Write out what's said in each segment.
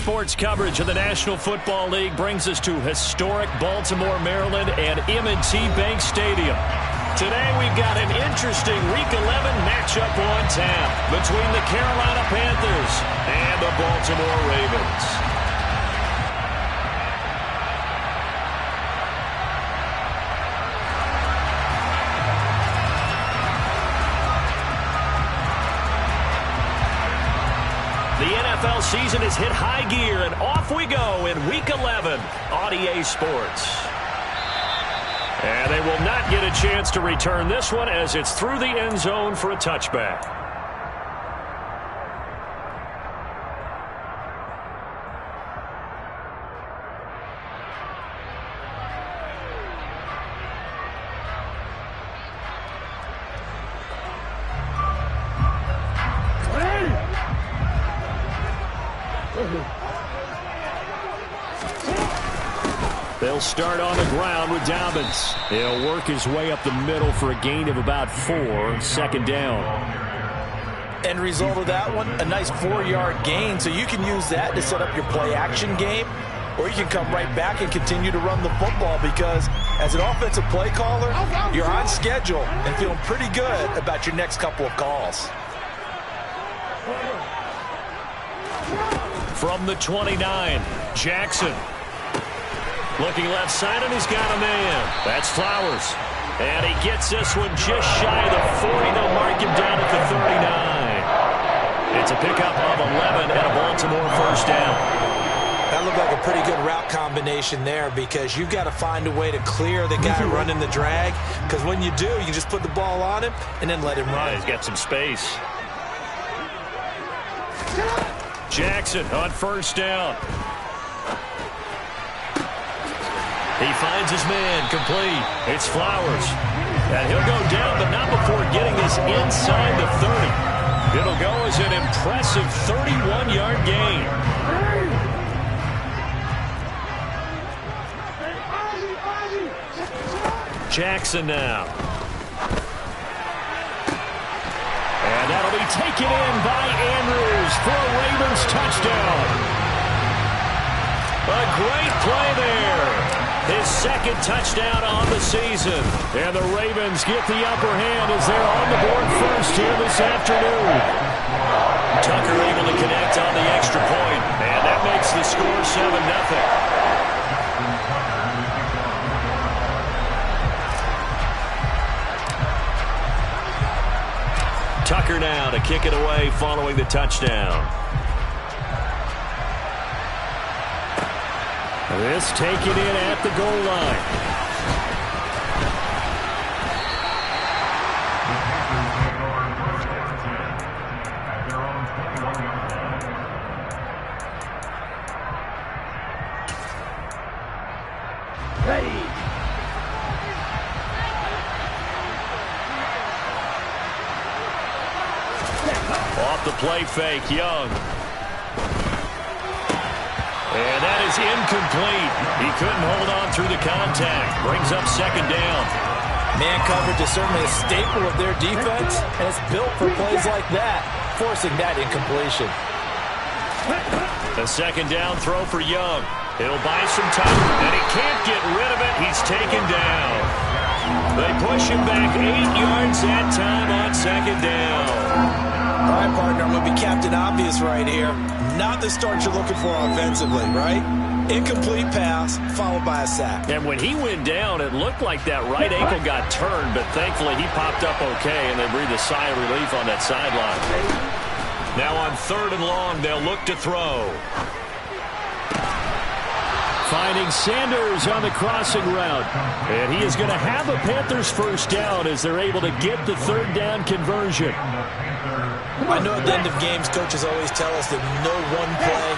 Sports coverage of the National Football League brings us to historic Baltimore, Maryland, and M&T Bank Stadium. Today we've got an interesting Week 11 matchup on tap between the Carolina Panthers and the Baltimore Ravens. The NFL season has hit high gear, and off we go in Week 11 on EA Sports. And they will not get a chance to return this one as it's through the end zone for a touchback. They'll start on the ground with Dobbins. He'll work his way up the middle for a gain of about 4, second down. End result of that one, a nice 4-yard gain, so you can use that to set up your play-action game, or you can come right back and continue to run the football because as an offensive play caller, you're on schedule and feeling pretty good about your next couple of calls. From the 29, Jackson. Looking left side, and he's got a man. That's Flowers. And he gets this one just shy of the 40. They'll mark him down at the 39. It's a pickup of 11 and a Baltimore first down. That looked like a pretty good route combination there because you've got to find a way to clear the guy running the drag because when you do, you just put the ball on him and then let him run. Yeah, he's got some space. Jackson on first down. He finds his man, complete. It's Flowers. And he'll go down, but not before getting this inside the 30. It'll go as an impressive 31-yard gain. Jackson now. And that'll be taken in by Andrews for a Ravens touchdown. A great play there. His second touchdown on the season. And the Ravens get the upper hand as they're on the board first here this afternoon. Tucker able to connect on the extra point. And that makes the score 7-0. Tucker now to kick it away following the touchdown. This taken in at the goal line. Ready. Off the play fake, Young. And that is incomplete. He couldn't hold on through the contact. Brings up second down. Man coverage is certainly a staple of their defense, and it's built for plays like that, forcing that incompletion. A second down throw for Young. He'll buy some time, and he can't get rid of it. He's taken down. They push him back 8 yards that time on second down. All right, partner, I'm going to be Captain Obvious right here. Not the start you're looking for offensively, right? Incomplete pass, followed by a sack. And when he went down, it looked like that right ankle got turned, but thankfully he popped up okay, and they breathed a sigh of relief on that sideline. Now on 3rd and long, they'll look to throw. Finding Sanders on the crossing route. And he is going to have a Panthers first down as they're able to get the 3rd down conversion. I know at the end of games, coaches always tell us that no one play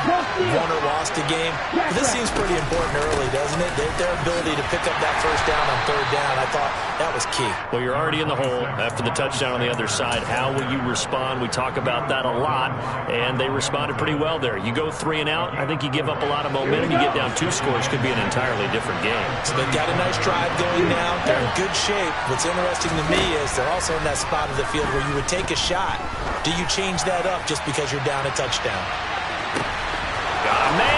won or lost a game. But this seems pretty important early, doesn't it? Their ability to pick up that first down on 3rd down, I thought that was key. Well, you're already in the hole after the touchdown on the other side. How will you respond? We talk about that a lot, and they responded pretty well there. You go 3 and out, I think you give up a lot of momentum. You get down 2 scores, could be an entirely different game. So they've got a nice drive going now. They're in good shape. What's interesting to me is they're also in that spot of the field where you would take a shot. Do you change that up just because you're down a touchdown? Got a man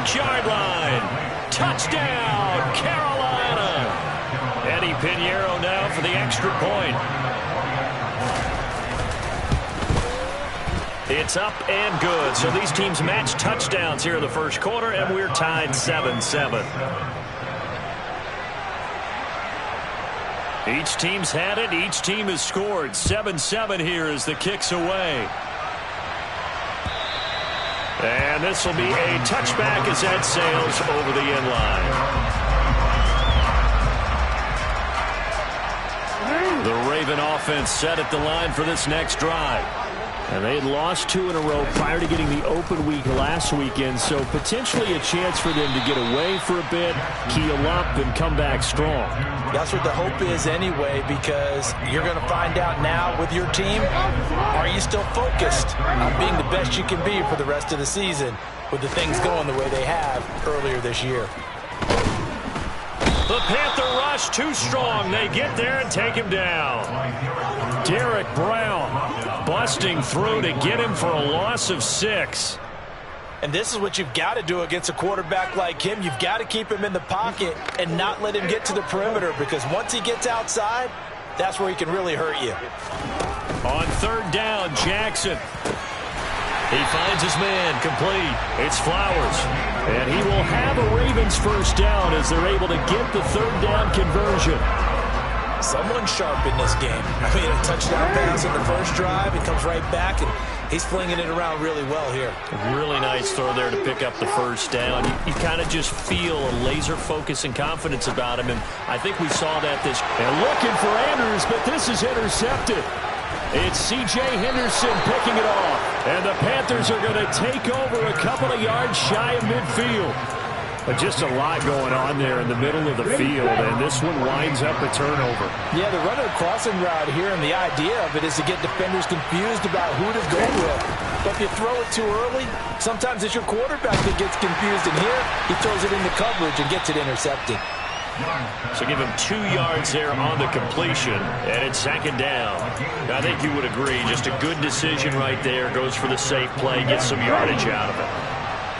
6-yard line. Touchdown, Carolina. Eddie Pinheiro now for the extra point. It's up and good. So these teams match touchdowns here in the first quarter, and we're tied 7-7. Each team's had it. Each team has scored. 7-7 here as the kick's away. And this will be a touchback as that sails over the end line. The Raven offense set at the line for this next drive. And they had lost 2 in a row prior to getting the open week last weekend, so potentially a chance for them to get away for a bit, keel up, and come back strong. That's what the hope is anyway, because you're going to find out now with your team, are you still focused on being the best you can be for the rest of the season with the things going the way they have earlier this year? The Panther rush too strong. They get there and take him down. Derek Brown busting through to get him for a loss of 6. And this is what you've got to do against a quarterback like him. You've got to keep him in the pocket and not let him get to the perimeter, because once he gets outside, that's where he can really hurt you. On 3rd down, Jackson. He finds his man, complete. It's Flowers. And he will have a Ravens first down as they're able to get the 3rd down conversion. Someone sharp in this game. I mean, a touchdown pass on the first drive. He comes right back, and he's flinging it around really well here. Really nice throw there to pick up the first down. You kind of just feel a laser focus and confidence about him, and I think we saw that this. And looking for Andrews, but this is intercepted. It's C.J. Henderson picking it off. And the Panthers are going to take over a couple of yards shy of midfield. But just a lot going on there in the middle of the field, and this one winds up a turnover. Yeah, they're running a crossing route here, and the idea of it is to get defenders confused about who to go with. But if you throw it too early, sometimes it's your quarterback that gets confused, and here he throws it into coverage and gets it intercepted. So give him 2 yards there on the completion, and it's 2nd down. I think you would agree, just a good decision right there. Goes for the safe play, gets some yardage out of it.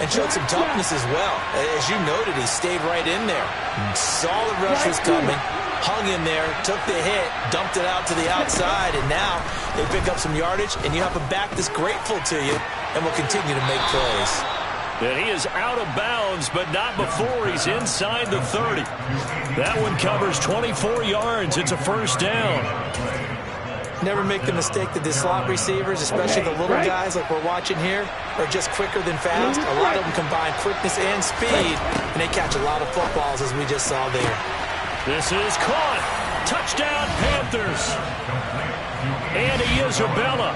And showed some toughness as well. As you noted, he stayed right in there. Saw the rush was coming, hung in there, took the hit, dumped it out to the outside, and now they pick up some yardage, and you have a back that's grateful to you and will continue to make plays. And he is out of bounds, but not before he's inside the 30. That one covers 24 yards. It's a first down. Never make the mistake that the slot receivers, especially the little guys like we're watching here, are just quicker than fast. A lot of them combine quickness and speed, and they catch a lot of footballs, as we just saw there. This is caught. Touchdown, Panthers. Andy Isabella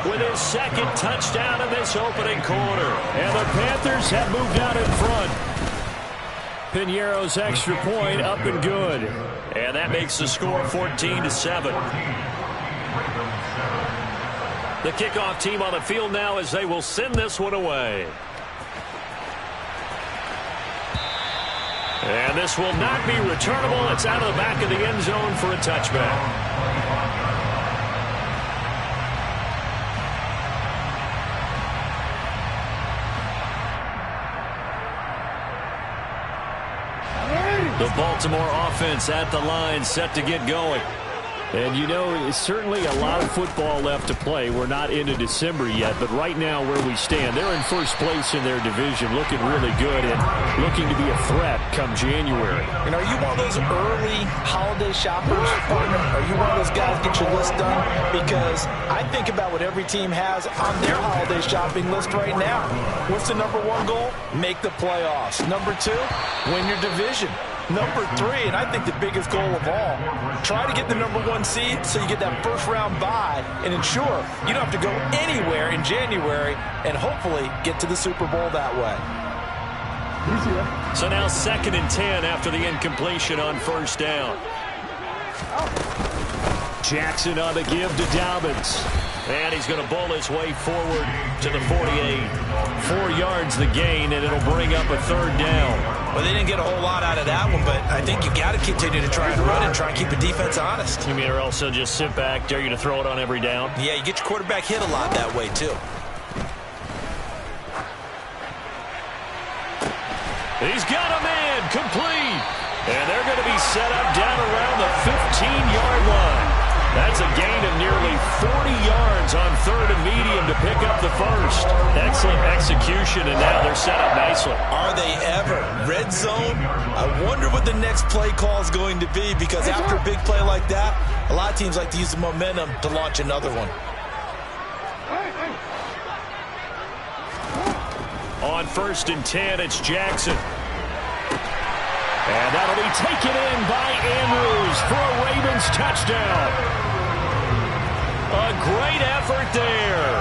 with his 2nd touchdown in this opening quarter. And the Panthers have moved out in front. Pinheiro's extra point up and good. And that makes the score 14-7. The kickoff team on the field now as they will send this one away. And this will not be returnable. It's out of the back of the end zone for a touchback. The Baltimore offense at the line, set to get going. And you know, it's certainly a lot of football left to play. We're not into December yet, but right now where we stand, they're in first place in their division, looking really good and looking to be a threat come January. And are you one of those early holiday shoppers, partner? Are you one of those guys get your list done? Because I think about what every team has on their holiday shopping list right now. What's the number 1 goal? Make the playoffs. Number 2, win your division. Number 3, and I think the biggest goal of all, try to get the number 1 seed so you get that first round bye and ensure you don't have to go anywhere in January and hopefully get to the Super Bowl that way. So now 2nd and 10 after the incompletion on first down. Jackson on the give to Dobbins. And he's going to bowl his way forward to the 48. 4 yards the gain, and it'll bring up a 3rd down. Well, they didn't get a whole lot out of that one, but I think you got to continue to try and run and try and keep the defense honest. You mean or else they'll just sit back, dare you to throw it on every down? Yeah, you get your quarterback hit a lot that way, too. He's got a man, complete. And they're going to be set up down around the 15-yard line. That's a gain of nearly 40 yards on third and medium to pick up the first. Excellent execution, and now they're set up nicely. Are they ever? Red zone? I wonder what the next play call is going to be, because after a big play like that, a lot of teams like to use the momentum to launch another one. On 1st and 10, it's Jackson. And that'll be taken in by Andrews for a Ravens touchdown. A great effort there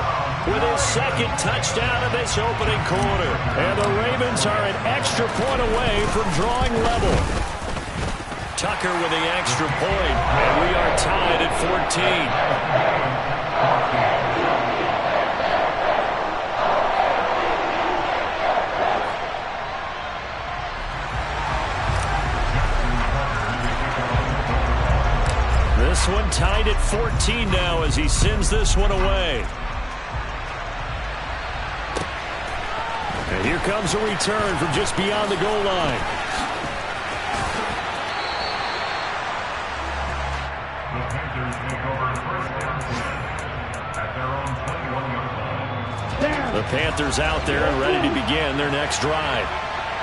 with his second touchdown of this opening quarter. And the Ravens are an extra point away from drawing level. Tucker with the extra point, and we are tied at 14. This one tied at 14 now as he sends this one away. And here comes a return from just beyond the goal line. The Panthers take over first down at their own 21-yard line. The Panthers out there and ready to begin their next drive.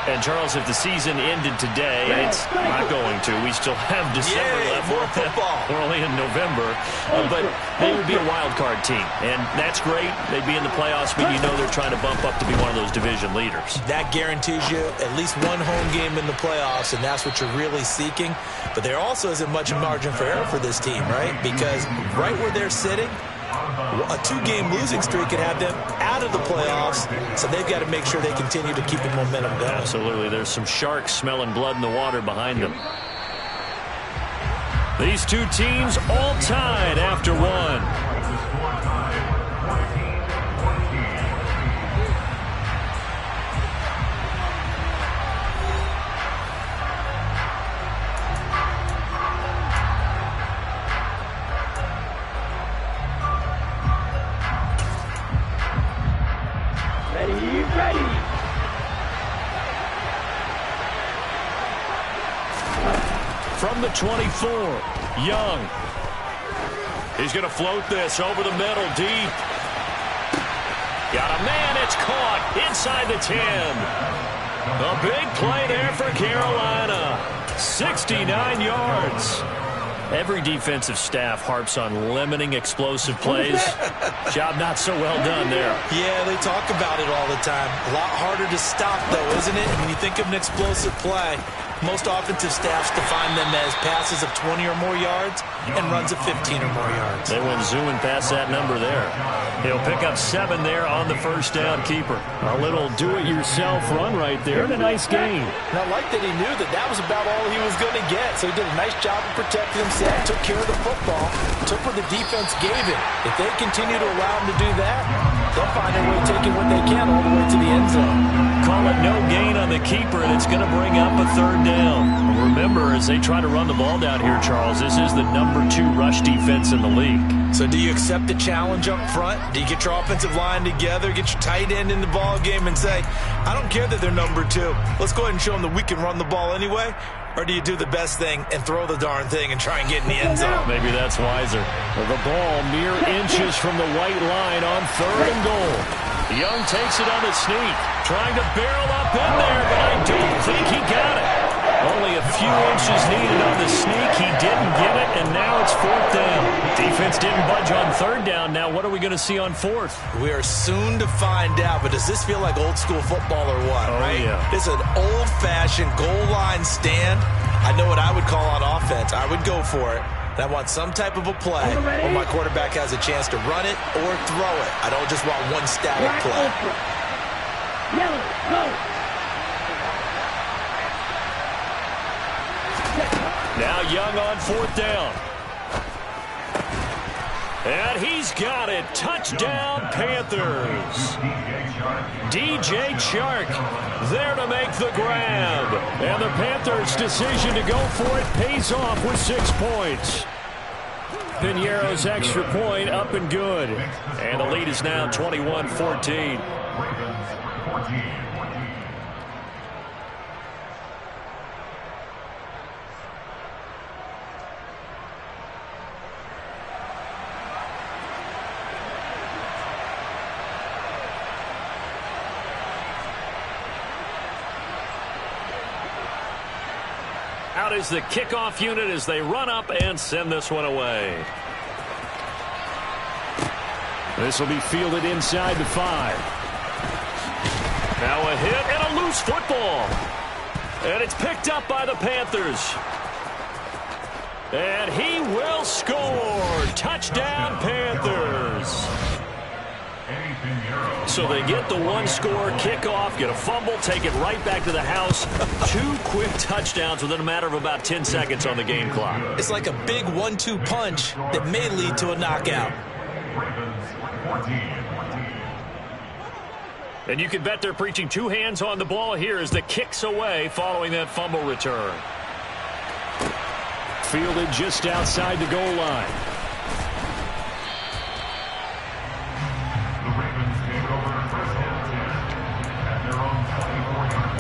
And, Charles, if the season ended today, and it's not going to, we still have December left. More football. We're only in November. But they would be a wild card team. And that's great. They'd be in the playoffs, but you know they're trying to bump up to be one of those division leaders. That guarantees you at least one home game in the playoffs, and that's what you're really seeking. But there also isn't much margin for error for this team, right? Because right where they're sitting, a 2-game losing streak could have them out of the playoffs, so they've got to make sure they continue to keep the momentum going. Absolutely. There's some sharks smelling blood in the water behind them. These two teams all tied after one. From the 24, Young. He's going to float this over the middle, deep. Got a man, it's caught inside the 10. A big play there for Carolina. 69 yards. Every defensive staff harps on limiting explosive plays. Job not so well done there. Yeah, they talk about it all the time. A lot harder to stop, though, isn't it? When you think of an explosive play, most offensive staffs define them as passes of 20 or more yards and runs of 15 or more yards. They went zooming past that number there. He'll pick up 7 there on the first down keeper. A little do-it-yourself run right there and a nice gain. And I like that he knew that that was about all he was going to get. So he did a nice job of protecting himself, took care of the football, took what the defense gave him. If they continue to allow him to do that, they'll find a way taking what they can all the way to the end zone. Call it no gain on the keeper, and it's going to bring up a third down. Remember, as they try to run the ball down here, Charles, this is the number 2 rush defense in the league. So do you accept the challenge up front? Do you get your offensive line together, get your tight end in the ball game and say, I don't care that they're number 2. Let's go ahead and show them that we can run the ball anyway? Or do you do the best thing and throw the darn thing and try and get in the end zone? Maybe that's wiser. The ball mere inches from the white line on 3rd and goal. Young takes it on the sneak, trying to barrel up in there, but I don't think he got it. Only a few inches needed on the sneak. He didn't get it, and now it's 4th down. Defense didn't budge on 3rd down. Now what are we going to see on 4th? We are soon to find out, but does this feel like old school football or what, right? Yeah. It's an old-fashioned goal line stand. I know what I would call on offense. I would go for it. And I want some type of a play where my quarterback has a chance to run it or throw it. I don't just want one static play. Now Young on 4th down. And he's got it. Touchdown, Panthers. DJ Chark there to make the grab. And the Panthers' decision to go for it pays off with 6 points. Piñeiro's extra point up and good. And the lead is now 21-14. Out is the kickoff unit as they run up and send this one away. This will be fielded inside the 5. Now a hit and a loose football. And it's picked up by the Panthers. And he will score. Touchdown, Panthers. So they get the one-score kickoff, get a fumble, take it right back to the house. 2 quick touchdowns within a matter of about 10 seconds on the game clock. It's like a big 1-2 punch that may lead to a knockout. And you can bet they're preaching 2 hands on the ball here as the kick's away following that fumble return. Fielded just outside the goal line. The Ravens take over first and 10 at their own 24-yard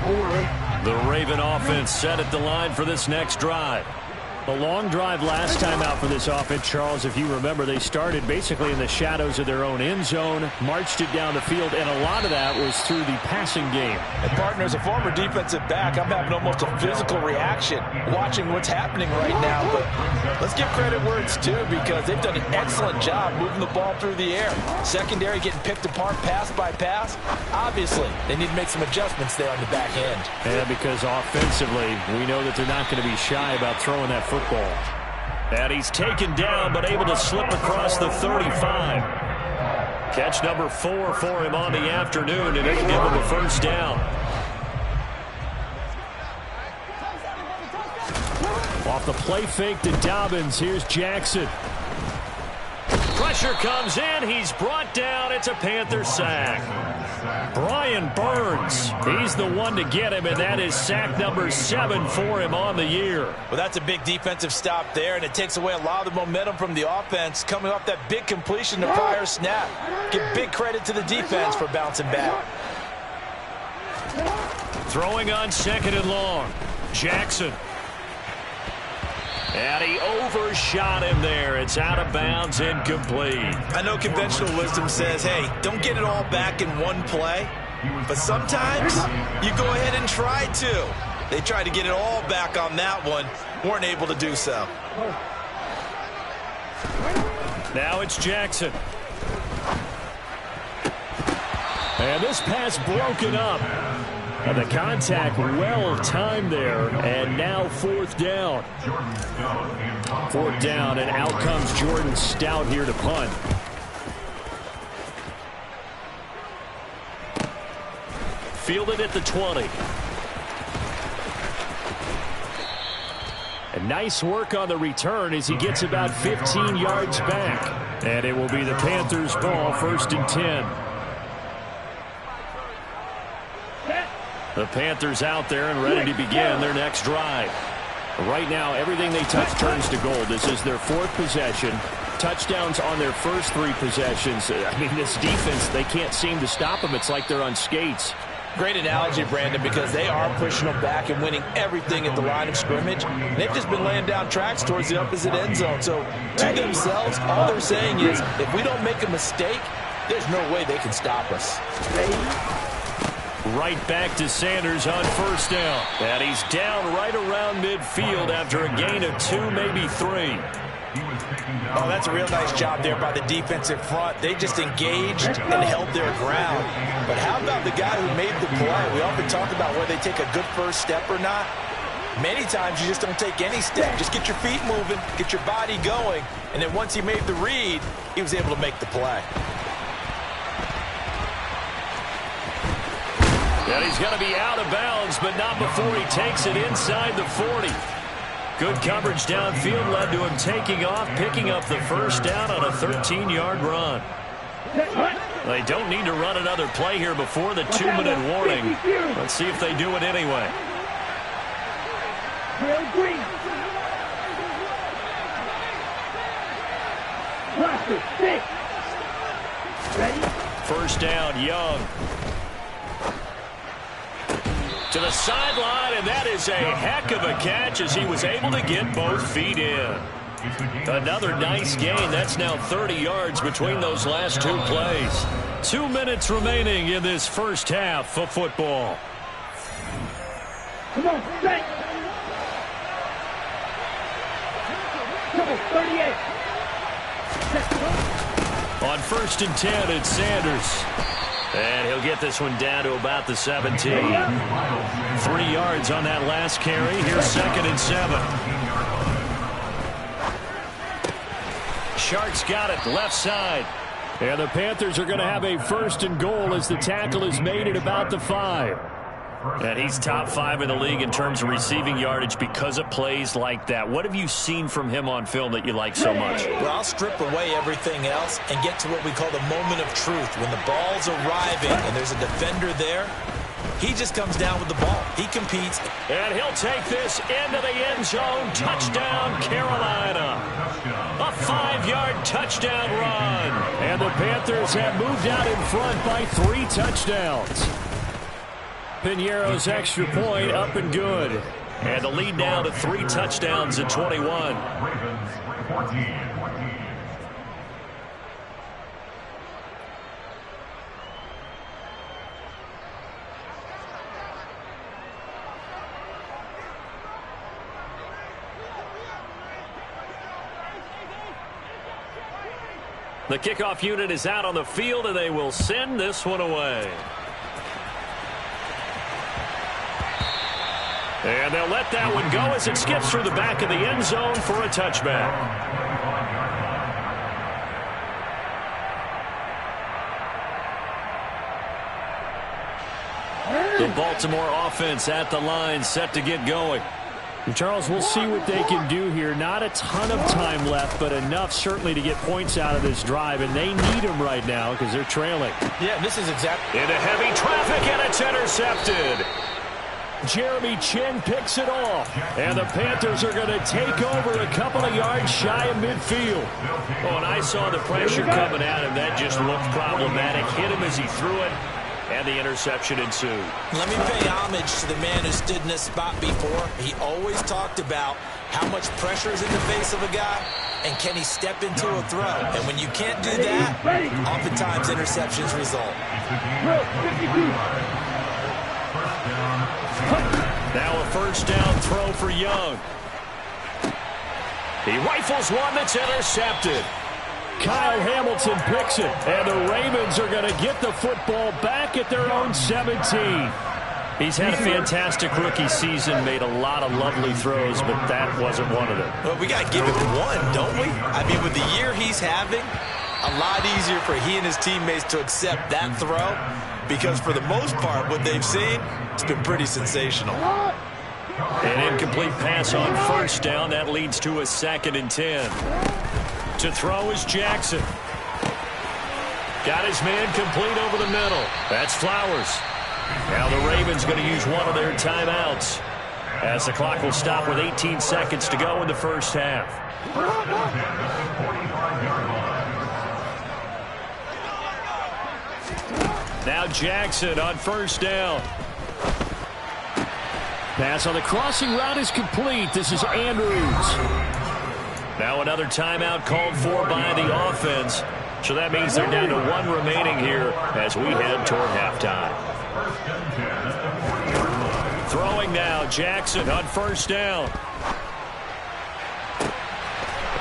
line. The Raven offense set at the line for this next drive. A long drive last time out for this offense, Charles. If you remember, they started basically in the shadows of their own end zone, marched it down the field, and a lot of that was through the passing game. And, partner, as a former defensive back, I'm having almost a physical reaction watching what's happening right now. But let's give credit where it's due because they've done an excellent job moving the ball through the air. Secondary getting picked apart pass by pass. Obviously, they need to make some adjustments there on the back end. Yeah, because offensively, we know that they're not going to be shy about throwing that football. And he's taken down but able to slip across the 35. Catch number 4 for him on the afternoon, and it'll give him a first down. Off the play fake to Dobbins, here's Jackson. Pressure comes in. He's brought down. It's a Panther sack. Brian Burns, he's the one to get him, and that is sack number 7 for him on the year. Well, that's a big defensive stop there, and it takes away a lot of the momentum from the offense coming off that big completion the prior snap. Give big credit to the defense for bouncing back. Throwing on 2nd and long. Jackson. And he overshot him there. It's out of bounds, incomplete. I know conventional wisdom says, hey, don't get it all back in one play. But sometimes you go ahead and try to. They tried to get it all back on that one. Weren't able to do so. Now it's Jackson. And this pass broken up. And the contact well timed there, and now 4th down. 4th down, and out comes Jordan Stout here to punt. Fielded at the 20. And nice work on the return as he gets about 15 yards back. And it will be the Panthers' ball, 1st and 10. The Panthers out there and ready to begin their next drive. Right now, everything they touch turns to gold. This is their 4th possession. Touchdowns on their first 3 possessions. I mean, this defense, they can't seem to stop them. It's like they're on skates. Great analogy, Brandon, because they are pushing them back and winning everything at the line of scrimmage. They've just been laying down tracks towards the opposite end zone. So, to themselves, all they're saying is, if we don't make a mistake, there's no way they can stop us. Right back to Sanders on 1st down. And he's down right around midfield after a gain of 2, maybe 3. Oh, that's a real nice job there by the defensive front. They just engaged and held their ground. But how about the guy who made the play? We often talk about whether they take a good first step or not. Many times you just don't take any step. Just get your feet moving, get your body going, and then once he made the read, he was able to make the play. And he's going to be out of bounds, but not before he takes it inside the 40. Good coverage downfield led to him taking off, picking up the 1st down on a 13-yard run. They don't need to run another play here before the 2-minute warning. Let's see if they do it anyway. First down, Young. To the sideline, and that is a heck of a catch as he was able to get both feet in. Another nice gain. That's now 30 yards between those last two plays. 2 minutes remaining in this first half of football. Come on, straight. Come on, 38. On 1st and 10, it's Sanders. And he'll get this one down to about the 17. 3 yards on that last carry. Here's 2nd and 7. Sharks got it, left side. And the Panthers are going to have a 1st and goal as the tackle is made at about the 5. And he's top 5 in the league in terms of receiving yardage because of plays like that. What have you seen from him on film that you like so much? Well, I'll strip away everything else and get to what we call the moment of truth. When the ball's arriving and there's a defender there, he just comes down with the ball. He competes. And he'll take this into the end zone. Touchdown, Carolina. A 5-yard touchdown run. And the Panthers have moved out in front by 3 touchdowns. Piñeiro's extra point up and good. And the lead now to 3 touchdowns at 21. Ravens 14. The kickoff unit is out on the field, and they will send this one away. And they'll let that one go as it skips through the back of the end zone for a touchback. The Baltimore offense at the line, set to get going. And Charles, we'll see what they can do here. Not a ton of time left, but enough certainly to get points out of this drive, and they need them right now because they're trailing. Yeah, this is exactly. Into heavy traffic, and it's intercepted. Jeremy Chin picks it off, and the Panthers are going to take over a couple of yards shy of midfield. Oh, and I saw the pressure coming at him. That just looked problematic. Hit him as he threw it, and the interception ensued. Let me pay homage to the man who stood in this spot before. He always talked about how much pressure is in the face of a guy, and can he step into a throw. And when you can't do that, oftentimes interceptions result. Now a 1st down throw for Young. He rifles one that's intercepted. Kyle Hamilton picks it, and the Ravens are going to get the football back at their own 17. He's had a fantastic rookie season, made a lot of lovely throws, but that wasn't one of them. Well, we got to give him one, don't we? I mean, with the year he's having, a lot easier for he and his teammates to accept that throw, because for the most part, what they've seen, it's been pretty sensational. An incomplete pass on 1st down. That leads to a 2nd and 10. To throw is Jackson. Got his man complete over the middle. That's Flowers. Now the Ravens going to use one of their timeouts as the clock will stop with 18 seconds to go in the first half. Now Jackson on 1st down. Pass on the crossing route is complete. This is Andrews. Now another timeout called for by the offense. So that means they're down to 1 remaining here as we head toward halftime. Throwing now, Jackson on 1st down.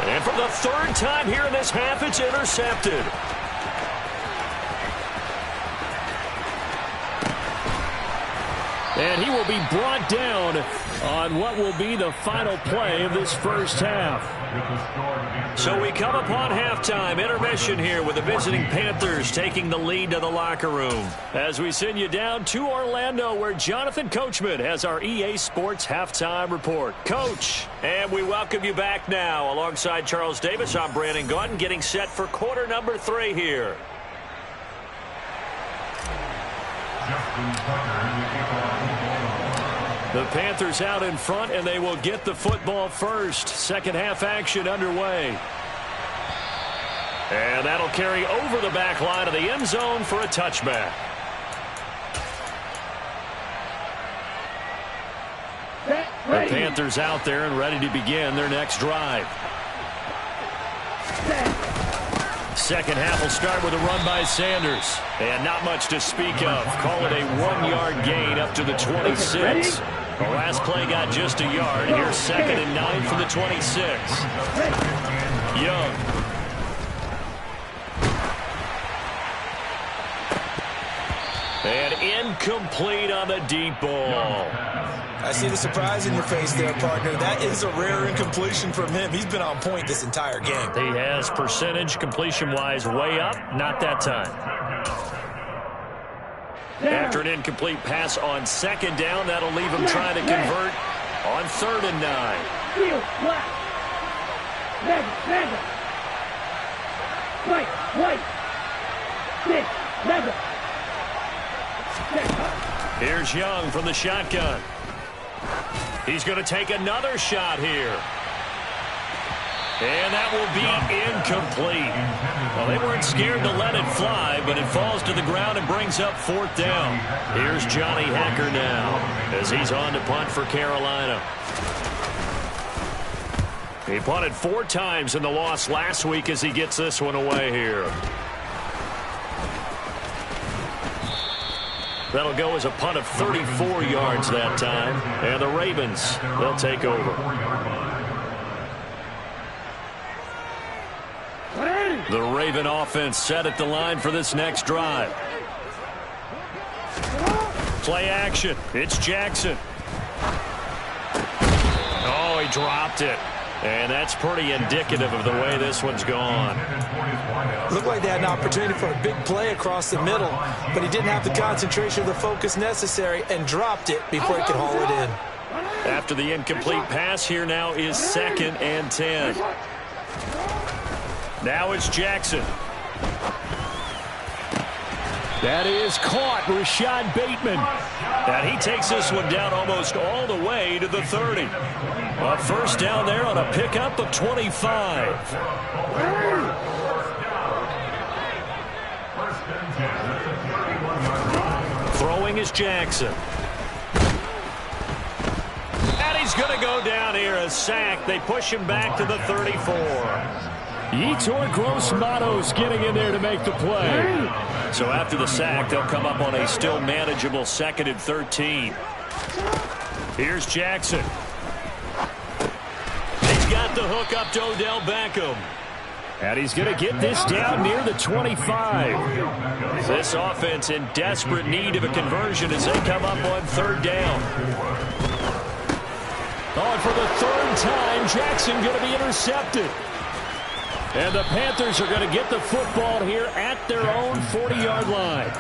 And for the 3rd time here in this half, it's intercepted. And he will be brought down on what will be the final play of this first half. So we come upon halftime, intermission here with the visiting Panthers taking the lead to the locker room. As we send you down to Orlando where Jonathan Coachman has our EA Sports Halftime Report. Coach, and we welcome you back now. Alongside Charles Davis, I'm Brandon Gaudin getting set for quarter number 3 here. The Panthers out in front, and they will get the football first. Second half action underway. And that'll carry over the back line of the end zone for a touchback. The Panthers out there and ready to begin their next drive. second half will start with a run by Sanders. And not much to speak of. Call it a 1-yard gain up to the 26. The last play got just a yard. Here's 2nd and 9 from the 26. Young. And incomplete on the deep ball. I see the surprise in your face there, partner. That is a rare incompletion from him. He's been on point this entire game. He has percentage completion-wise way up. Not that time. After an incomplete pass on 2nd down, that'll leave him trying to convert on 3rd and 9. Here's Young from the shotgun. He's going to take another shot here. And that will be incomplete. Well, they weren't scared to let it fly, but it falls to the ground and brings up 4th down. Here's Johnny Hacker now as he's on to punt for Carolina. He punted 4 times in the loss last week as he gets this one away here. That'll go as a punt of 34 yards that time. And the Ravens, they'll take over. The Raven offense set at the line for this next drive. Play action. It's Jackson. Oh, he dropped it. And that's pretty indicative of the way this one's gone. Looked like they had an opportunity for a big play across the middle, but he didn't have the concentration or the focus necessary and dropped it before he could haul it in. After the incomplete pass, here now is 2nd and 10. Now it's Jackson. That is caught. Rashad Bateman. And he takes this one down almost all the way to the 30. A 1st down there on a pickup of 25. Throwing is Jackson. And he's going to go down here, a sack. They push him back to the 34. Yetur Gross-Matos getting in there to make the play. So after the sack, they'll come up on a still manageable 2nd and 13. Here's Jackson. He's got the hook up to Odell Beckham. And he's going to get this down near the 25. This offense in desperate need of a conversion as they come up on 3rd down. Oh, and for the 3rd time, Jackson going to be intercepted. And the Panthers are going to get the football here at their own 40-yard line.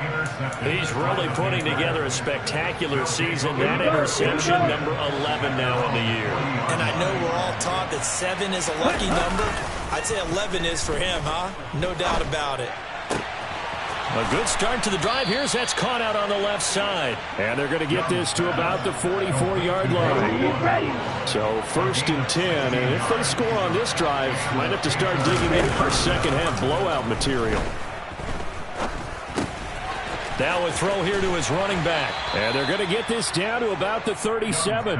He's really putting together a spectacular season. That interception, number 11 now on the year. And I know we're all taught that 7 is a lucky number. I'd say 11 is for him, huh? No doubt about it. A good start to the drive. Here's that's caught out on the left side. And they're going to get this to about the 44-yard line. So 1st and 10. And if they score on this drive, might have to start digging in for second-half blowout material. Now a throw here to his running back. And they're going to get this down to about the 37.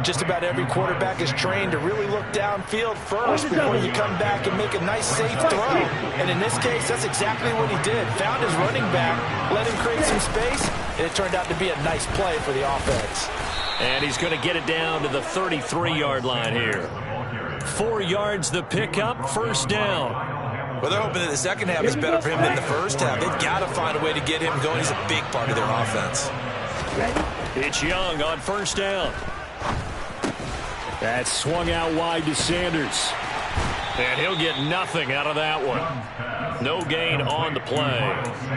Just about every quarterback is trained to really look downfield first before you come back and make a nice, safe throw. And in this case, that's exactly what he did. Found his running back, let him create some space, and it turned out to be a nice play for the offense. And he's going to get it down to the 33-yard line here. 4 yards the pickup, 1st down. Well, they're hoping that the second half is better for him than the first half. They've got to find a way to get him going. He's a big part of their offense. It's Young on 1st down. That's swung out wide to Sanders. And he'll get nothing out of that one. No gain on the play.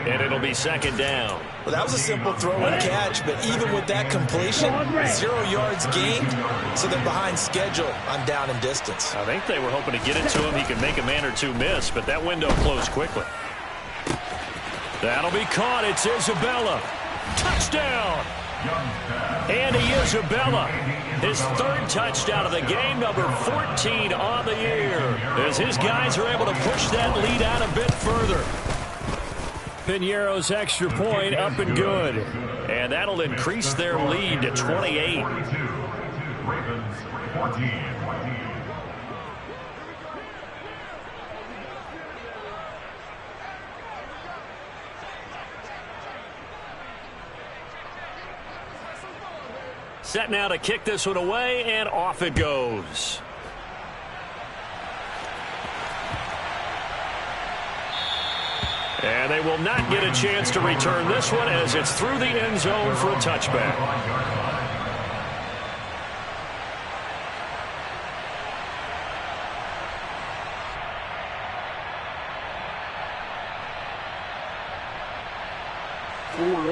And it'll be 2nd down. Well, that was a simple throw and catch, but even with that completion, 0 yards gained, so they're behind schedule on down and distance. I think they were hoping to get it to him. He could make a man or two miss, but that window closed quickly. That'll be caught. It's Isabella. Touchdown. Andy Isabella. His 3rd touchdown of the game, number 14 on the year, as his guys are able to push that lead out a bit further. Piñeiro's extra point up and good. And that'll increase their lead to 28. Ravens 14. Set now to kick this one away, and off it goes. And they will not get a chance to return this one as it's through the end zone for a touchback.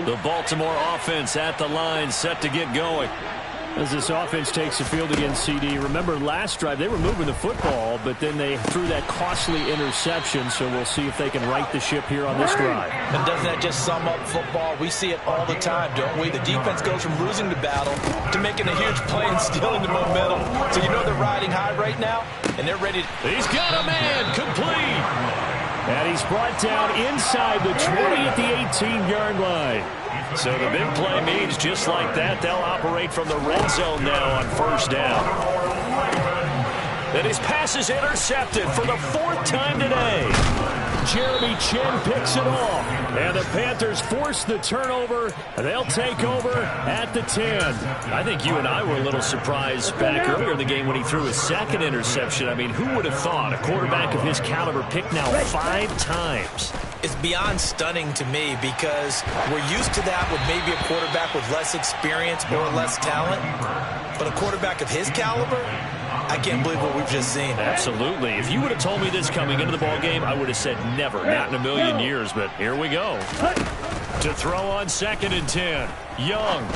The Baltimore offense at the line, set to get going. As this offense takes the field against CD, remember last drive they were moving the football, but then they threw that costly interception, so we'll see if they can right the ship here on this drive. And doesn't that just sum up football? We see it all the time, don't we? The defense goes from losing the battle to making a huge play and stealing the momentum. So you know they're riding high right now, and they're ready to... He's got a man, complete! And he's brought down inside the 20 at the 18-yard line. So the big play means just like that, they'll operate from the red zone now on first down. And his pass is intercepted for the 4th time today. Jeremy Chin picks it off. And the Panthers force the turnover. They'll take over at the 10. I think you and I were a little surprised back earlier in the game when he threw his 2nd interception. I mean, who would have thought a quarterback of his caliber picked now 5 times? It's beyond stunning to me because we're used to that with maybe a quarterback with less experience or less talent. But a quarterback of his caliber, I can't believe what we've just seen. Absolutely. If you would have told me this coming into the ball game, I would have said never, not in a million years. But here we go. To throw on 2nd and 10. Young.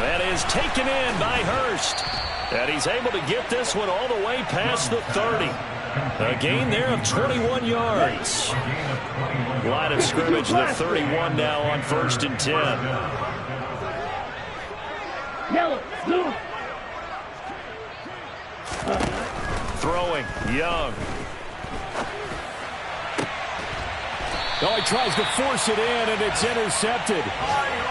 That is taken in by Hurst. And he's able to get this one all the way past the 30. A gain there of 21 yards. Line of scrimmage, the 31 now on 1st and 10. Yellow, blue. Throwing, Young. Oh, he tries to force it in, and it's intercepted.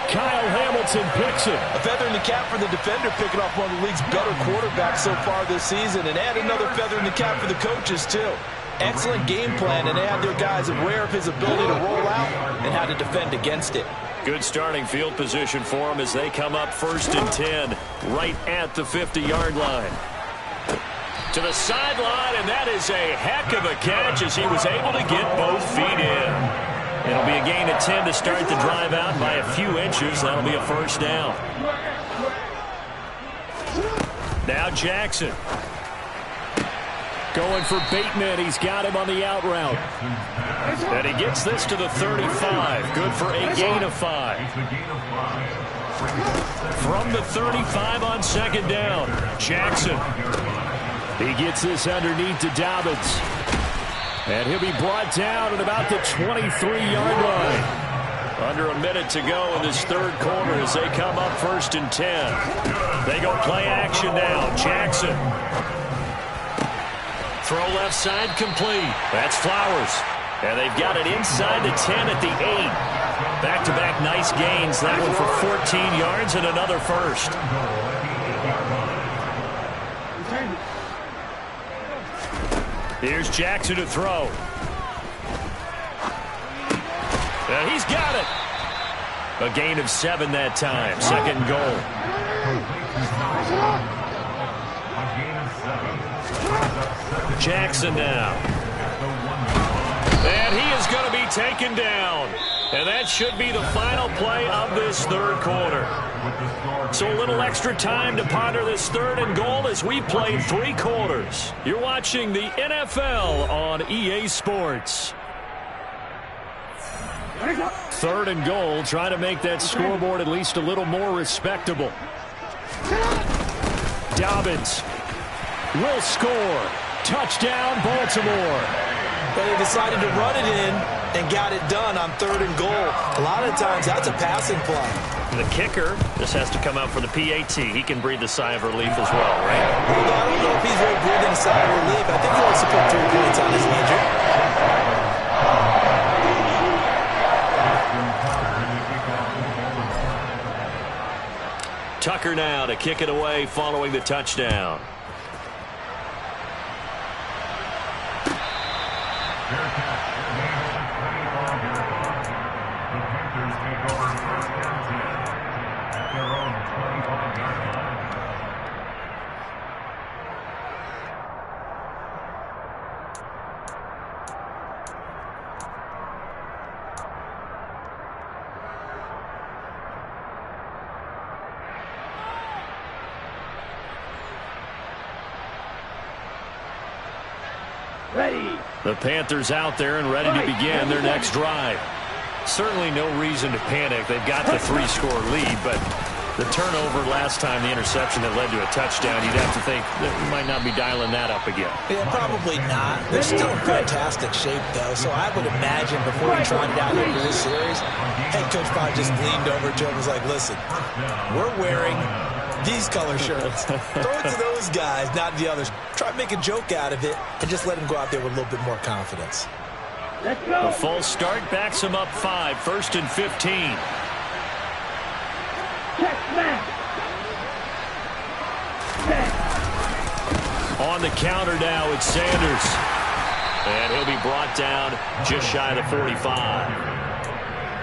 Kyle Hamilton picks it. A feather in the cap for the defender, picking off one of the league's better quarterbacks so far this season, and add another feather in the cap for the coaches, too. Excellent game plan, and they had their guys aware of his ability to roll out and how to defend against it. Good starting field position for them as they come up 1st and 10, right at the 50-yard line. To the sideline, and that is a heck of a catch as he was able to get both feet in. It'll be a gain of 10 to start the drive out by a few inches. That'll be a 1st down. Now Jackson. Going for Bateman. He's got him on the out route. And he gets this to the 35. Good for a gain of 5. From the 35 on 2nd down, Jackson. He gets this underneath to Dobbins. And he'll be brought down at about the 23-yard line. Under a minute to go in this 3rd quarter as they come up 1st and 10. They go play action now. Jackson. Throw left side complete. That's Flowers. And they've got it inside the 10 at the 8. Back-to-back nice gains. That one for 14 yards and another 1st. Here's Jackson to throw. And he's got it. A gain of 7 that time. 2nd goal. Jackson now. And he is going to be taken down. And that should be the final play of this 3rd quarter. So a little extra time to ponder this 3rd and goal as we play 3 quarters. You're watching the NFL on EA Sports. 3rd and goal. Try to make that scoreboard at least a little more respectable. Dobbins will score. Touchdown, Baltimore. But they decided to run it in and got it done on 3rd and goal. A lot of times that's a passing play. The kicker just has to come out for the PAT. He can breathe a sigh of relief as well, right? Although I don't know if he's really breathing a sigh of relief. I think he wants to put 3 points on his ledger. Tucker now to kick it away following the touchdown. at their own 25-yard line. Ready. The Panthers out there and ready to begin their next drive. Certainly no reason to panic. They've got the 3-score lead, but the turnover last time, the interception that led to a touchdown, you'd have to think that we might not be dialing that up again. Yeah, probably not. They're still in fantastic shape, though, so I would imagine before he trotted out here for this series, head coach probably just leaned over to him and was like, listen, we're wearing these color shirts. Throw it to those guys, not the others. Try to make a joke out of it and just let him go out there with a little bit more confidence. Let's go. A false start backs him up 5, 1st and 15. Check smash. On the counter now, it's Sanders. And he'll be brought down just shy of the 45.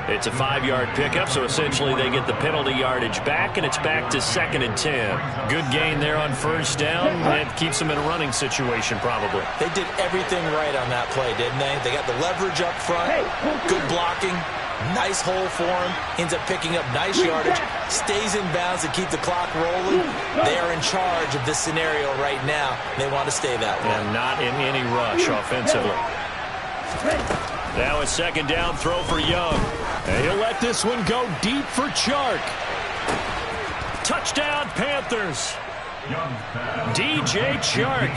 It's a 5-yard pickup, so essentially they get the penalty yardage back, and it's back to 2nd and 10. Good gain there on 1st down. That keeps them in a running situation, probably. They did everything right on that play, didn't they? They got the leverage up front, good blocking, nice hole for him, ends up picking up nice yardage, stays in bounds to keep the clock rolling. They are in charge of this scenario right now. They want to stay that way. And not in any rush offensively. Now a 2nd down throw for Young. And he'll let this one go deep for Chark. Touchdown, Panthers. DJ Chark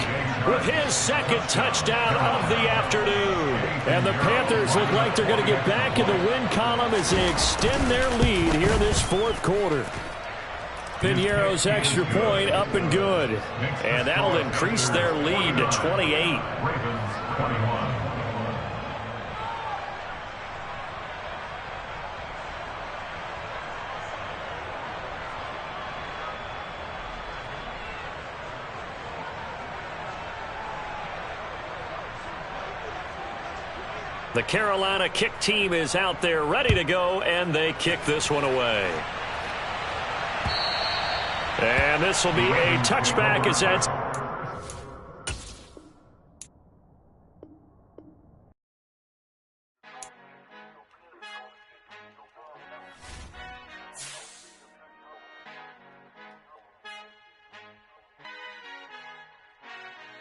with his 2nd touchdown of the afternoon. And the Panthers look like they're going to get back in the win column as they extend their lead here this 4th quarter. Piñeiro's extra point up and good. And that'll increase their lead to 28. Ravens 21. The Carolina kick team is out there ready to go, and they kick this one away. And this will be a touchback as that's...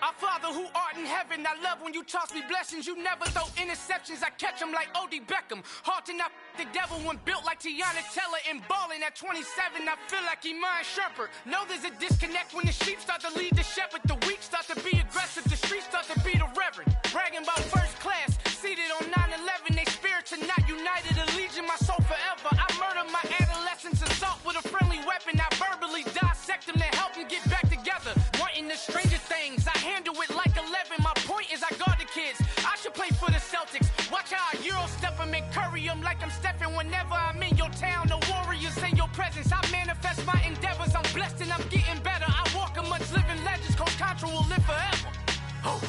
Our Father who art in heaven, I love when you toss me blessings. You never throw interceptions, I catch them like O.D. Beckham. Hard to not the devil when built like Tiana Teller and balling at 27. I feel like Iman Shumpert. Know there's a disconnect when the sheep start to lead the shepherd. The weak start to be aggressive, the streets start to be the reverend. Bragging about first class, seated on 9/11. They spirits are not united, a legion, my soul forever. I murder my adolescence, assault with a friendly weapon. I verbally dissect them to help them get back together. Wanting the stranger things, I handle it like 11. My point is I guard the kids. I should play for the Celtics. Watch how I Euro step them and curry them like I'm Stephen. Whenever I'm in your town, the Warriors in your presence. I manifest my endeavors. I'm blessed and I'm getting better. I walk amongst living legends. Coach Contra will live forever. Oh.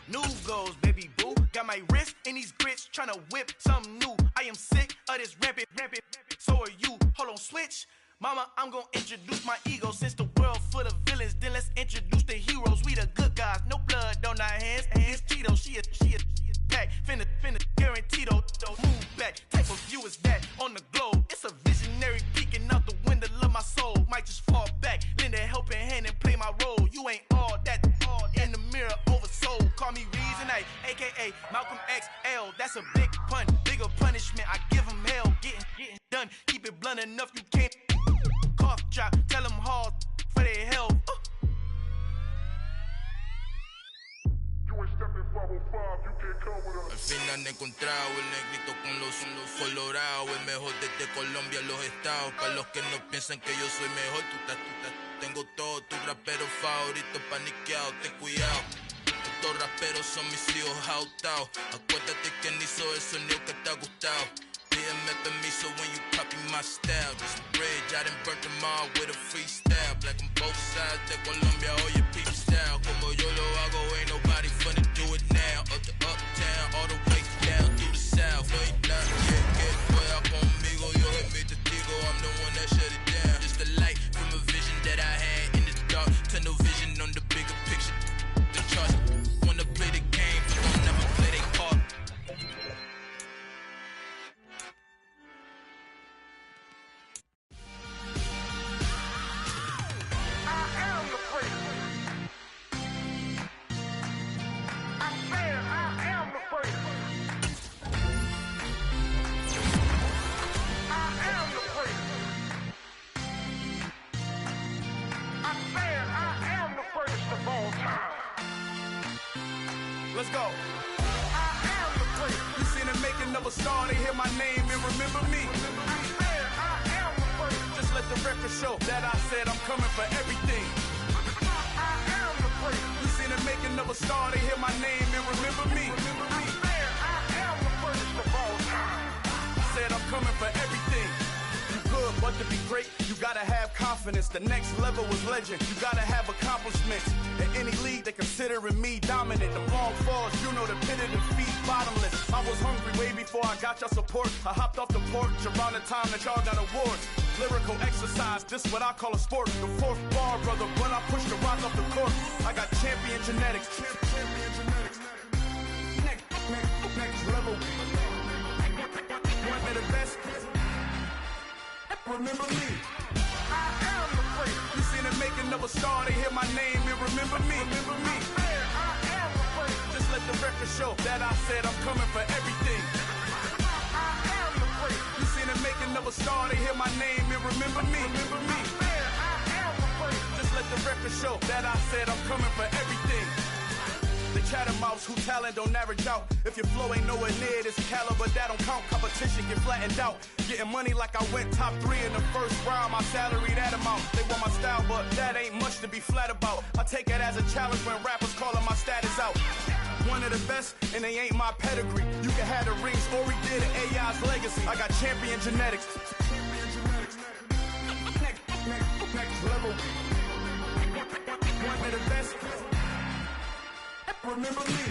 New goals, baby boo. Got my wrist in these grits, tryna whip something new. I am sick of this rampant. So are you. Hold on, switch. Mama, I'm gonna introduce my ego. Since the world full of villains, then let's introduce the heroes. We the good guys, no blood on our hands. It's Cheeto, she a pack. Finna, guaranteed though. Move back, type of view is that on the globe. It's a visionary peeking out the window of my soul. Might just fall back, lend a helping hand and play my role. You ain't all that in the mirror oversold. Call me Reason A, aka Malcolm XL. That's a big pun, bigger punishment. I give him hell, getting done. Keep it blunt enough, you can't cough drop. Tell them hard for their health. Al final he encontrado el negrito con los colorados, el mejor desde Colombia a los estados. Para los que no piensan que yo soy mejor, tengo todo, tu rapero favorito paniqueado, ten cuidado. Estos raperos son mis hijos autados. Acuérdate quién hizo el sonido que te ha gustado. Pídeme met me, so when you copy my style, just a bridge, I done burnt them all with a freestyle. Black on both sides, de Colombia, all your people style. Como yo lo hago, ain't nobody finna do it now. Up to uptown, all the way down through the south. No, you not get fuera conmigo, yo soy mi testigo, I'm the one that shut it down. Just a light from a vision that I had in the dark. Tunnel vision on the bigger picture, the charts. Wanna play the game, but don't never play their part. Let's go. I am the place. You seen the making of a star, they hear my name and remember me. I am the place. Just let the record show that I said I'm coming for everything. I am the place. You seen the making of a star, they hear my name and remember me. I am the first of all time. Said I'm coming for everything. You good, but to be great, you gotta have confidence. The next level was legend. You gotta have accomplishments. In any league, they considering me dominant. The long falls, you know the pit of defeat, bottomless. I was hungry way before I got your support. I hopped off the porch around the time that y'all got awards. Lyrical exercise, this what I call a sport. The fourth bar, brother, when I push the rock off the court. I got champion genetics. Next level. One of the best. Remember me. I am the place. You seen the making of a star, they hear my name and remember me. Remember me. I am the place. Just let the record show that I said I'm coming for everything. I am the place. You seen the making of a star, they hear my name and remember me. Remember me. I am the place. Just let the record show that I said I'm coming for everything. The chattermouths who talent don't average out. If your flow ain't nowhere near this caliber, that don't count. Competition get flattened out. Getting money like I went top 3 in the first round. My salary that amount. They want my style, but that ain't much to be flat about. I take it as a challenge when rappers calling my status out. One of the best, and they ain't my pedigree. You can have the rings, or we did AI's legacy. I got champion genetics. Next level. One of the best. Remember me.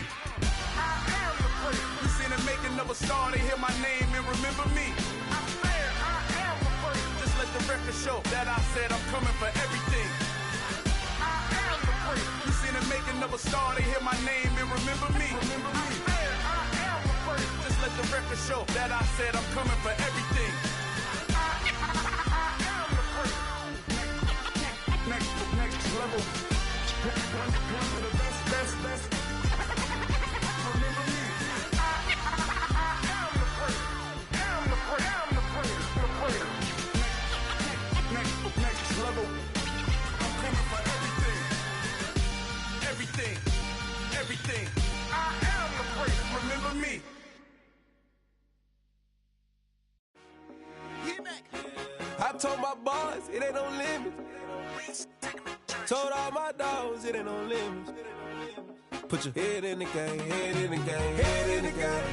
I am the place. You seen the making of a star, they hear my name and remember me. I am the place. Just let the record show that I said I'm coming for everything. I am the place. You seen the making of a star, they hear my name and remember me. Remember me. I am the place. Just let the record show that I said I'm coming for everything. I am the place. Next level. One of the best. Next level. I'm coming for everything. Everything. I am the place. Remember me. I told my boys it ain't no limits. Told all my dogs it ain't no limits. Put your head in the game, head in the game, head in the game.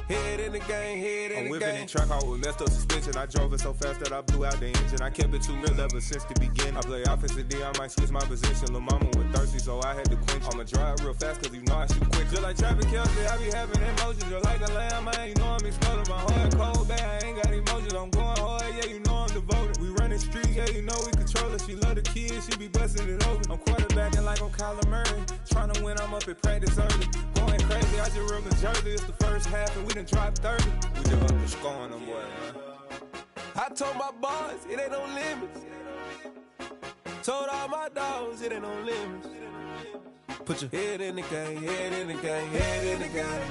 Head in the game, head in the game. I'm whipping the track out with messed up suspension. I drove it so fast that I blew out the engine. I kept it too real ever since the beginning. I play offensive D, I might switch my position. Lil' mama was thirsty, so I had to quench. I'ma drive real fast, cause you know I shoot quick. Just like traffic Kelsey, I be having emotions. Just like a lamb, man, you know I'm exploding. My heart cold, bad, I ain't got emotions. I'm going hard, yeah, you know I'm devoted. We running streets, yeah, you know we control it. She love the kids, she be busting it over. I'm quarterbacking like I'm Kyler Murray. Trying to win, I'm up at practice early. Going crazy, I just real the jersey. It's the first half and we done dropped 30. We just up to scoring them, boy, man. I told my boys it ain't no limits. Told all my dogs it ain't no limits. Put your head in the game, head in the game, head in the game.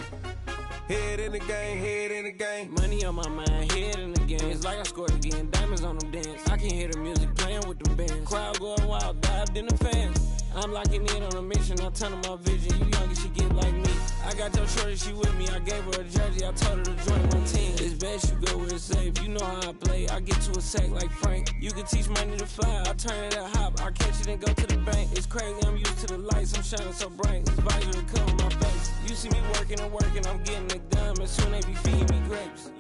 Head in the game, head in the game. Money on my mind, head in the game. It's like I scored again, diamonds on them dance. I can hear the music playing with the bands. Crowd going wild, dived in the fans. I'm locking in on a mission, I'm turning my vision. You young and she get like me. I got your shorty, she with me. I gave her a jersey, I told her to join my team. It's best you go where it's safe. You know how I play, I get to a sack like Frank. You can teach money to fly, I turn it at hop. I catch it and go to the bank. It's crazy, I'm used to the lights, I'm shining so bright. This visor to cover my face. You see me working and working, I'm getting it done. And soon they be feeding me grapes.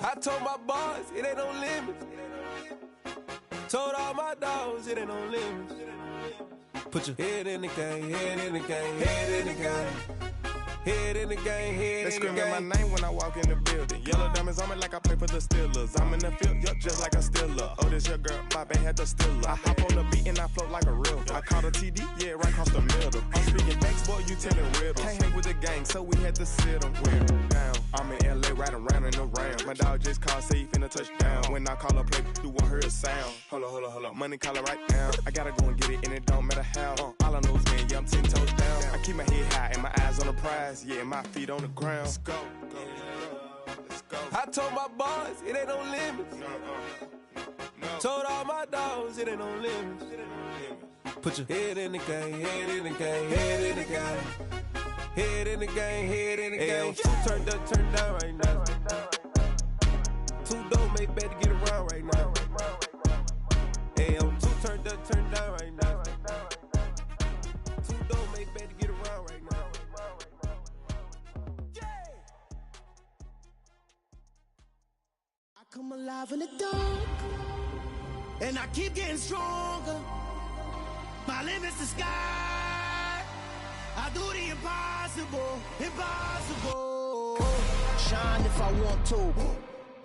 I told my boys, it ain't no limits. Told all my dogs, it ain't no limits. Put your head in the game, head in the game, head in the game. Head in the game, head they in the game. They screaming my name when I walk in the building. Yellow diamonds on me like I play for the Steelers. I'm in the field, yup, just like a Steeler. Oh, this your girl, my band had the Steeler. I hop on the beat and I float like a river. I caught a TD, yeah, right across the middle. I'm speaking facts, boy, you telling riddles. Can't hang with the gang, so we had to sit them down. I'm in LA, riding round in the round. My dog just called, say he finna touch down. When I call a play, you won't hear a sound. Hold up, money caller right now. I gotta go and get it, and it don't matter how. All I know is, man, yeah, I'm 10 toes down. I keep my head high and my eyes on the prize. Yeah, my feet on the ground. Let's go. Let's go. I told my boys, it ain't no limits. No. Told all my dogs, it ain't no limits. Put your head in the game, head in the game, head in the game. Head in the game, head in the game. Two turned up, turned down right now. Two don't make bad to get around right now. Hey, I'm two turned up, turned down right now. Two don't make bad to get around right now. I come alive in the dark, and I keep getting stronger. My limit's the sky. I do the impossible, impossible. Shine if I want to.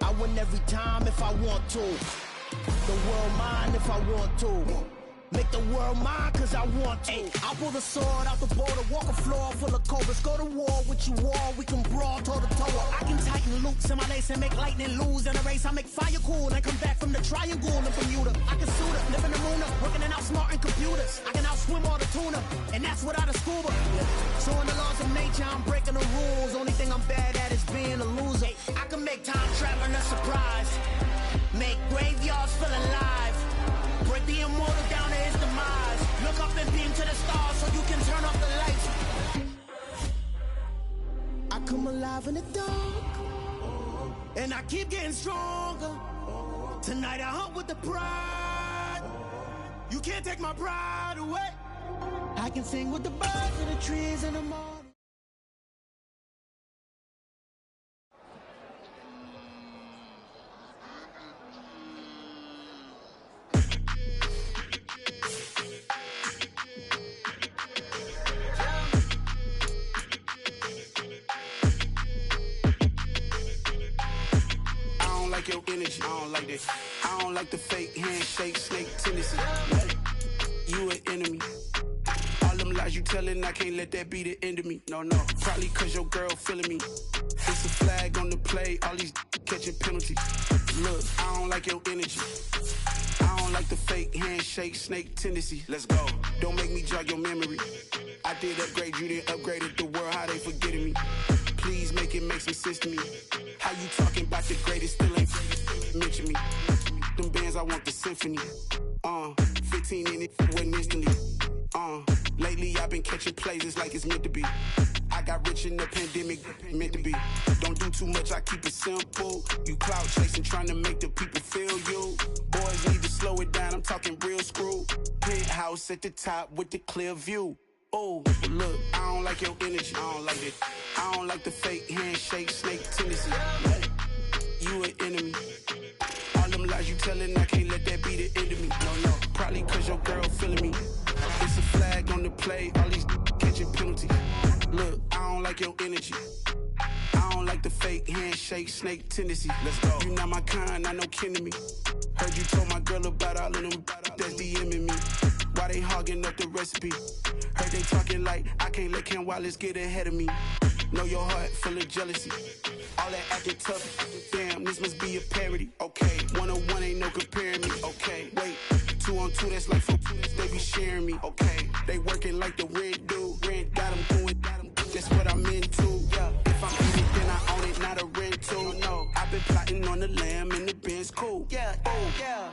I win every time if I want to. The world mine if I want to. Make the world mine cause I want to. I pull the sword out the border, walk a floor full of cobras. Go to war with you all, we can brawl toe to toe. I can tighten loops in my lace and make lightning lose. In a race I make fire cool and come back from the triangle in Bermuda. I can suit up, live in the moon up, working and outsmarting computers. I can outswim all the tuna, and that's without a scuba. So in the laws of nature I'm breaking the rules. Only thing I'm bad at is being a loser. I can make time traveling a surprise. Make graveyards feel alive. Break the immortal down to his demise. Look up and beam to the stars so you can turn off the lights. I come alive in the dark, and I keep getting stronger. Tonight I hunt with the pride. You can't take my pride away. I can sing with the birds and the trees in the morning. Your energy, I don't like that. I don't like the fake handshake, snake tendency. You an enemy. All them lies you telling, I can't let that be the end of me. No, probably cause your girl feeling me. It's a flag on the play, all these catching penalties. Look, I don't like your energy. I don't like the fake handshake, snake tendency. Let's go. Don't make me jog your memory. I did upgrade, you didn't upgrade it. The world, how they forgetting me. Please make it make some sense to me. How you talking about the greatest, still ain't mention me. Them bands, I want the symphony. 15 in it, wasn't instantly. Lately I've been catching plays, it's like it's meant to be. I got rich in the pandemic, meant to be. Don't do too much, I keep it simple. You clout chasing, trying to make the people feel you. Boys need to slow it down, I'm talking real screw. Penthouse at the top with the clear view. Oh, look, I don't like your energy, I don't like it. I don't like the fake handshake, snake tendency. You an enemy. All them lies you telling, I can't let that be the end of me. No, probably cause your girl feeling me. It's a flag on the play, all these catching penalties. Look, I don't like your energy. I don't like the fake handshake, snake tendency. Let's go. You not my kind, I know kin to me. Heard you told my girl about all of them that's DMing me. Why they hogging up the recipe? Heard they talking like I can't let Ken Wallace get ahead of me. Know your heart full of jealousy. All that acting tough. Damn, this must be a parody. Okay, 101 ain't no comparing me. Okay, wait, 2 on 2, that's like 4. They be sharing me. Okay, they working like the rent do. Rent got them doing. That's what I'm into. Yeah, if I'm in it, then I own it, not a rental. No, I've been plotting on the lamb and the Benz cool. Yeah, oh yeah.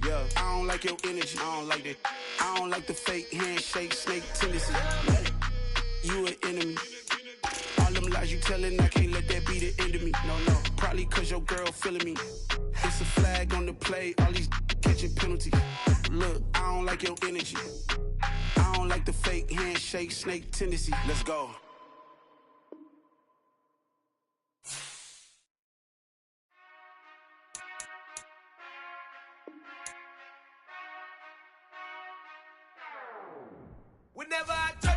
Yeah, I don't like your energy, I don't like that. I don't like the fake handshake, snake tendency. You an enemy. All them lies you telling, I can't let that be the end of me. No, probably cause your girl feeling me. It's a flag on the play, all these catching penalties. Look, I don't like your energy. I don't like the fake handshake, snake tendency. Let's go. whenever I drop.